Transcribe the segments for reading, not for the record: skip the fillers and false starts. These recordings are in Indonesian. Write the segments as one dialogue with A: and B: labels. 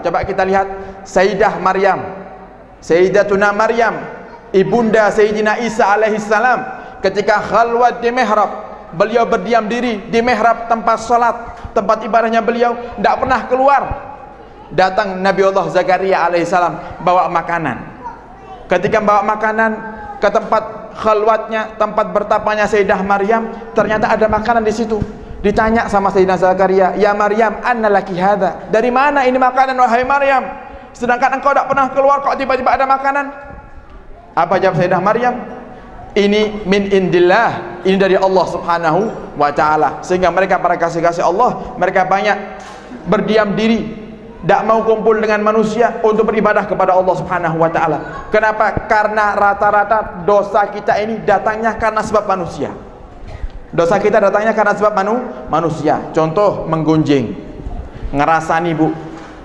A: Coba kita lihat Sayyidah Maryam, Sayyidatuna Maryam, ibunda Sayyidina Isa alaihissalam, ketika khalwat di mihrab, beliau berdiam diri di mihrab tempat salat, tempat ibadahnya beliau, tidak pernah keluar. Datang Nabiullah Zakaria alaihissalam bawa makanan. Ketika bawa makanan ke tempat khalwatnya, tempat bertapanya Sayyidah Maryam, ternyata ada makanan di situ. Ditanya sama Sayyidina Zakaria, "Ya Maryam, anna laki hadza?" Dari mana ini makanan wahai Maryam? Sedangkan engkau tidak pernah keluar, kok tiba-tiba ada makanan? Apa jawab Sayyidah Maryam? Ini min indillah, ini dari Allah Subhanahu wa taala. Sehingga mereka para kasih-kasih Allah, mereka banyak berdiam diri, tidak mau kumpul dengan manusia untuk beribadah kepada Allah Subhanahu wa taala. Kenapa? Karena rata-rata dosa kita ini datangnya karena sebab manusia. Dosa kita datangnya karena sebab manusia. Contoh, menggunjing, ngerasani. Bu,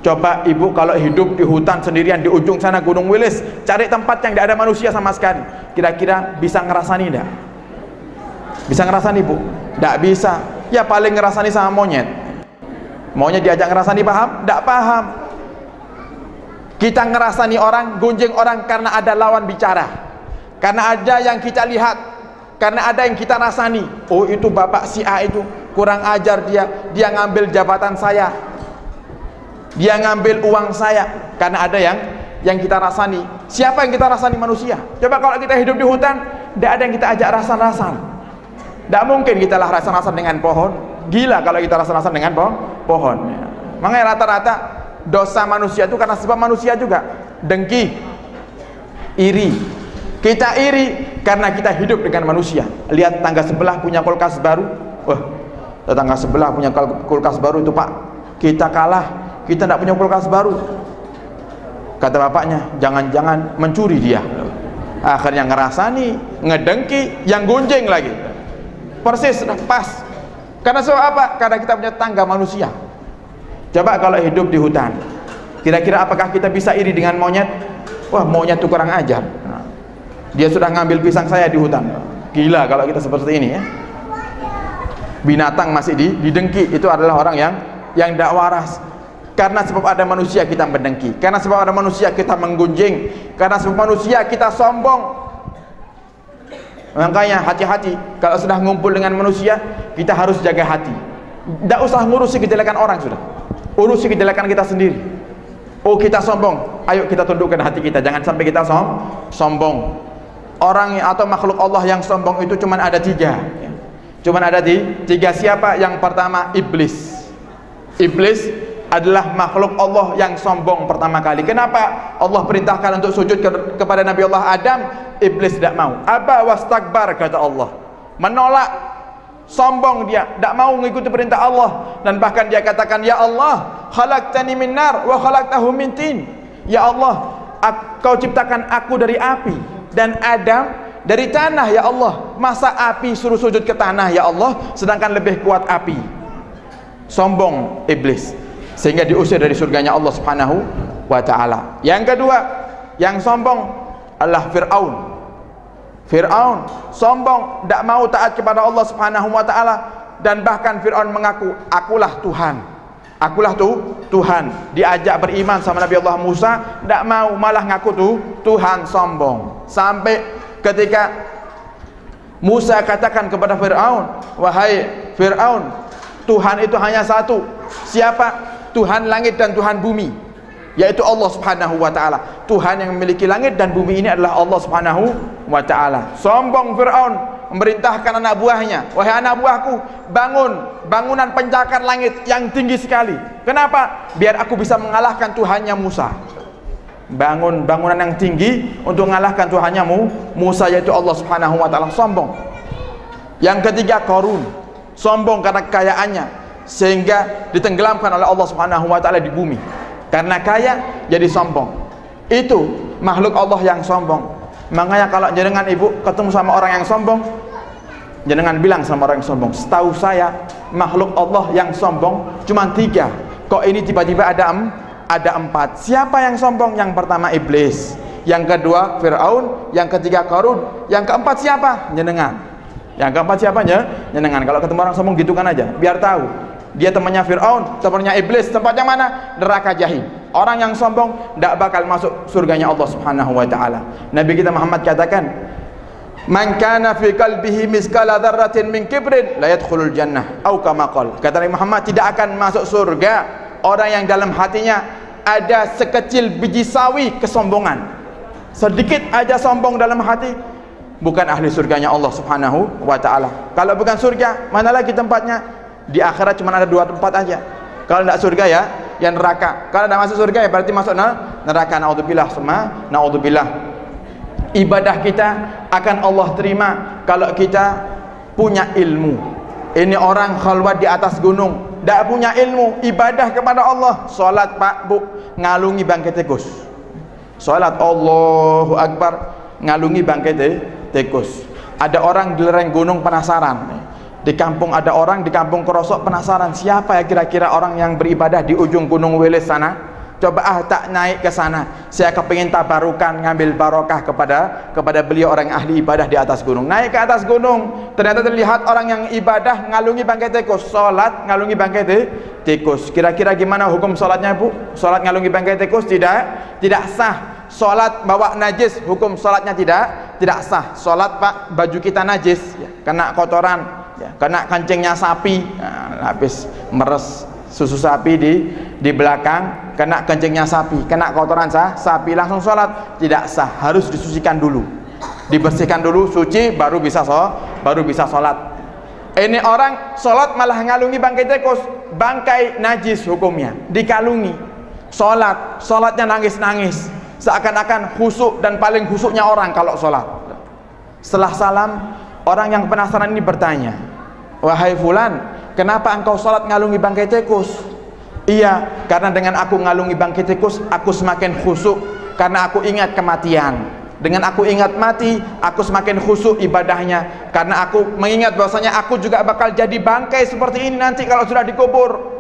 A: coba ibu kalau hidup di hutan sendirian di ujung sana Gunung Wilis, cari tempat yang tidak ada manusia sama sekali, kira-kira bisa ngerasani tidak? Bisa ngerasani bu? Tidak bisa. Ya paling ngerasani sama monyet. Maunya diajak ngerasani, paham? Tidak paham. Kita ngerasani orang, gunjing orang karena ada lawan bicara, karena ada yang kita lihat, karena ada yang kita rasani. Oh, itu bapak si A itu kurang ajar, dia ngambil jabatan saya, dia ngambil uang saya. Karena ada yang kita rasani. Siapa yang kita rasani? Manusia. Coba kalau kita hidup di hutan, tidak ada yang kita ajak rasan-rasan. Tidak mungkin kita lah rasan-rasan dengan pohon. Gila kalau kita rasan-rasan dengan pohon. Makanya rata-rata dosa manusia itu karena sebab manusia juga. Dengki, iri. Kita iri karena kita hidup dengan manusia. Lihat tangga sebelah punya kulkas baru. Wah, tetangga sebelah punya kulkas baru itu, Pak, kita kalah, kita tidak punya kulkas baru. Kata bapaknya, jangan-jangan mencuri dia. Akhirnya ngerasani, ngedengki, yang gunjing lagi. Persis, pas. Karena sebab apa? Karena kita punya tangga manusia. Coba kalau hidup di hutan, kira-kira apakah kita bisa iri dengan monyet? Wah, monyet itu kurang ajar, dia sudah ngambil pisang saya di hutan. Gila kalau kita seperti ini ya. Binatang masih didengki, itu adalah orang yang tidak waras. Karena sebab ada manusia kita mendengki, karena sebab ada manusia kita menggunjing, karena sebab manusia kita sombong. Makanya hati-hati kalau sudah ngumpul dengan manusia, kita harus jaga hati. Tidak usah ngurusi kejelekan orang, sudah urusi kejelekan kita sendiri. Oh, kita sombong, ayo kita tundukkan hati kita, jangan sampai kita sombong. Orang atau makhluk Allah yang sombong itu cuma ada tiga. Cuma ada tiga. Siapa? Yang pertama, iblis. Iblis adalah makhluk Allah yang sombong pertama kali. Kenapa Allah perintahkan untuk sujud kepada Nabi Allah Adam? Iblis tidak mau. Aba wastakbar, kata Allah. Menolak, sombong dia, tidak mau mengikuti perintah Allah. Dan bahkan dia katakan, ya Allah, khalaqtani min nar wa khalaqtahu min tin. Ya Allah, kau ciptakan aku dari api dan Adam dari tanah, ya Allah. Masa api suruh sujud ke tanah, ya Allah, sedangkan lebih kuat api. Sombong iblis, sehingga diusir dari surganya Allah Subhanahu wa ta'ala. Yang kedua, yang sombong adalah Fir'aun. Fir'aun sombong, tidak mau taat kepada Allah Subhanahu wa ta'ala. Dan bahkan Fir'aun mengaku, akulah Tuhan, akulah Tuhan. Diajak beriman sama Nabi Allah Musa, tidak mau, malah ngaku Tuhan, sombong. Sampai ketika Musa katakan kepada Fir'aun, wahai Fir'aun, Tuhan itu hanya satu. Siapa? Tuhan langit dan Tuhan bumi, yaitu Allah Subhanahu wa ta'ala. Tuhan yang memiliki langit dan bumi ini adalah Allah Subhanahu wa ta'ala. Sombong Fir'aun, memerintahkan anak buahnya, wahai anak buahku, bangun bangunan pencakar langit yang tinggi sekali. Kenapa? Biar aku bisa mengalahkan Tuhannya Musa. Bangun bangunan yang tinggi untuk mengalahkan Tuhannya Musa, yaitu Allah Subhanahu wa ta'ala. Sombong. Yang ketiga, Qarun. Sombong karena kekayaannya, sehingga ditenggelamkan oleh Allah Subhanahu wa ta'ala di bumi. Karena kaya jadi sombong. Itu makhluk Allah yang sombong. Makanya kalau jenengan ibu ketemu sama orang yang sombong, jenengan bilang sama orang yang sombong, setahu saya makhluk Allah yang sombong cuma tiga. Kok ini tiba-tiba ada empat? Siapa yang sombong? Yang pertama iblis, yang kedua Fir'aun, yang ketiga Qarun, yang keempat siapa? Jenengan. Yang keempat siapanya? Jenengan. Kalau ketemu orang sombong gitu kan aja, biar tahu dia temannya Fir'aun, temannya iblis, tempatnya mana? Neraka Jahim. Orang yang sombong tidak bakal masuk surganya Allah Subhanahu wa taala. Nabi kita Muhammad katakan, "Man kana fi qalbihi miskala dzarratin min kibrin la yadkhulul jannah." Atau kama qala. Kata Nabi Muhammad, tidak akan masuk surga orang yang dalam hatinya ada sekecil biji sawi kesombongan. Sedikit aja sombong dalam hati, bukan ahli surganya Allah Subhanahu wa taala. Kalau bukan surga, mana lagi tempatnya? Di akhirat cuma ada 2 tempat aja. Kalau tidak surga ya yang neraka. Kalau tidak masuk surga ya berarti masuk neraka. Naudzubillah, semua naudzubillah. Ibadah kita akan Allah terima kalau kita punya ilmu. Ini orang khalwat di atas gunung, tidak punya ilmu, ibadah kepada Allah. Salat Pak Bu, ngalungi bangkai tikus. Salat Allahu Akbar, ngalungi bangkai tikus. Ada orang di lereng gunung penasaran. Di kampung ada orang, di kampung Kerosok penasaran, siapa ya kira-kira orang yang beribadah di ujung gunung Weles sana? Coba tak naik ke sana, saya kepingin tabarukan, ngambil barokah kepada beliau orang yang ahli ibadah di atas gunung. Naik ke atas gunung, ternyata terlihat orang yang ibadah ngalungi bangkai tikus. Salat ngalungi bangkai tikus. Kira-kira gimana hukum salatnya Bu? Salat ngalungi bangkai tikus tidak sah. Salat bawa najis, hukum salatnya tidak sah. Salat Pak, baju kita najis ya, kena kotoran ya, kena kancingnya sapi, nah, habis meres susu sapi di belakang, kena kencingnya sapi, kena kotoran sapi, langsung sholat tidak sah. Harus disucikan dulu, dibersihkan dulu, suci, baru bisa sholat. Ini orang sholat malah ngalungi bangkai tikus, bangkai najis hukumnya, dikalungi. Sholatnya nangis-nangis, seakan-akan khusyuk, dan paling khusyuknya orang kalau sholat. Setelah salam, orang yang penasaran ini bertanya, "Wahai fulan, kenapa engkau sholat ngalungi bangkai tikus?" "Iya, karena dengan aku ngalungi bangkai tikus, aku semakin khusyuk, karena aku ingat kematian. Dengan aku ingat mati, aku semakin khusyuk ibadahnya, karena aku mengingat bahwasanya aku juga bakal jadi bangkai seperti ini nanti kalau sudah dikubur."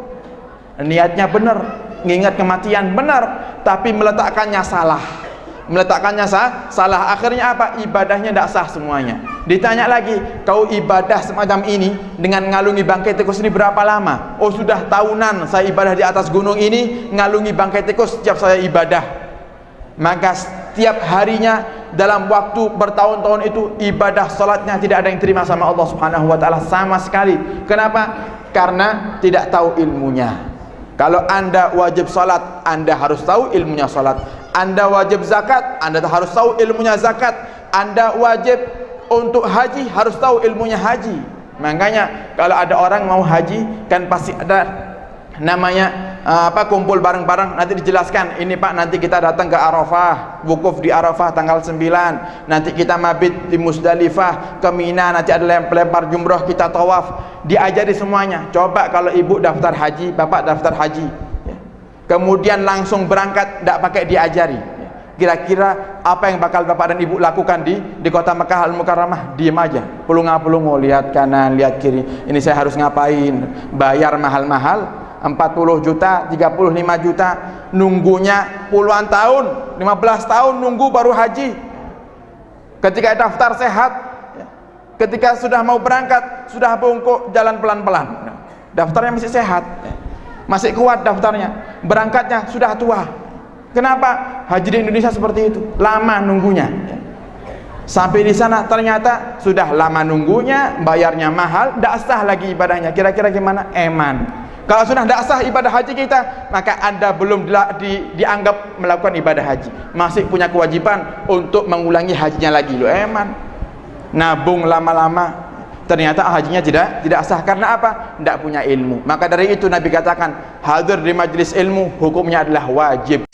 A: Niatnya benar, mengingat kematian benar, tapi meletakkannya salah. Salah, akhirnya apa? Ibadahnya tidak sah semuanya. Ditanya lagi, "Kau ibadah semacam ini dengan ngalungi bangkai tikus ini berapa lama?" "Oh, sudah tahunan saya ibadah di atas gunung ini, ngalungi bangkai tikus setiap saya ibadah." Maka setiap harinya dalam waktu bertahun-tahun itu ibadah salatnya tidak ada yang terima sama Allah Subhanahu wa taala sama sekali. Kenapa? Karena tidak tahu ilmunya. Kalau Anda wajib salat, Anda harus tahu ilmunya salat. Anda wajib zakat, Anda harus tahu ilmunya zakat. Anda wajib untuk haji, harus tahu ilmunya haji. Makanya kalau ada orang mau haji, kan pasti ada namanya kumpul bareng-bareng, nanti dijelaskan, "Ini Pak, nanti kita datang ke Arafah, wukuf di Arafah tanggal 9, nanti kita mabit di Musdalifah, ke Mina, nanti ada lempar jumroh, kita tawaf." Diajari semuanya. Coba kalau ibu daftar haji, bapak daftar haji, kemudian langsung berangkat, tidak pakai diajari, kira-kira apa yang bakal bapak dan ibu lakukan di kota Mekah Al-Mukarramah? Diem aja, pelunga-pelungu, lihat kanan, lihat kiri, ini saya harus ngapain, bayar mahal-mahal 40 juta, 35 juta, nunggunya puluhan tahun, 15 tahun nunggu baru haji. Ketika daftar sehat, ketika sudah mau berangkat, sudah bungkuk, jalan pelan-pelan, daftarnya masih sehat, masih kuat daftarnya, berangkatnya sudah tua. Kenapa? Haji di Indonesia seperti itu, lama nunggunya. Sampai di sana ternyata sudah lama nunggunya, bayarnya mahal, tidak sah lagi ibadahnya. Kira-kira gimana? Eman. Kalau sudah tidak sah ibadah haji kita, maka Anda belum dianggap melakukan ibadah haji, masih punya kewajiban untuk mengulangi hajinya lagi. Lo eman, nabung lama-lama, ternyata hajinya tidak sah. Karena apa? Tidak punya ilmu. Maka dari itu Nabi katakan, hadir di majlis ilmu hukumnya adalah wajib.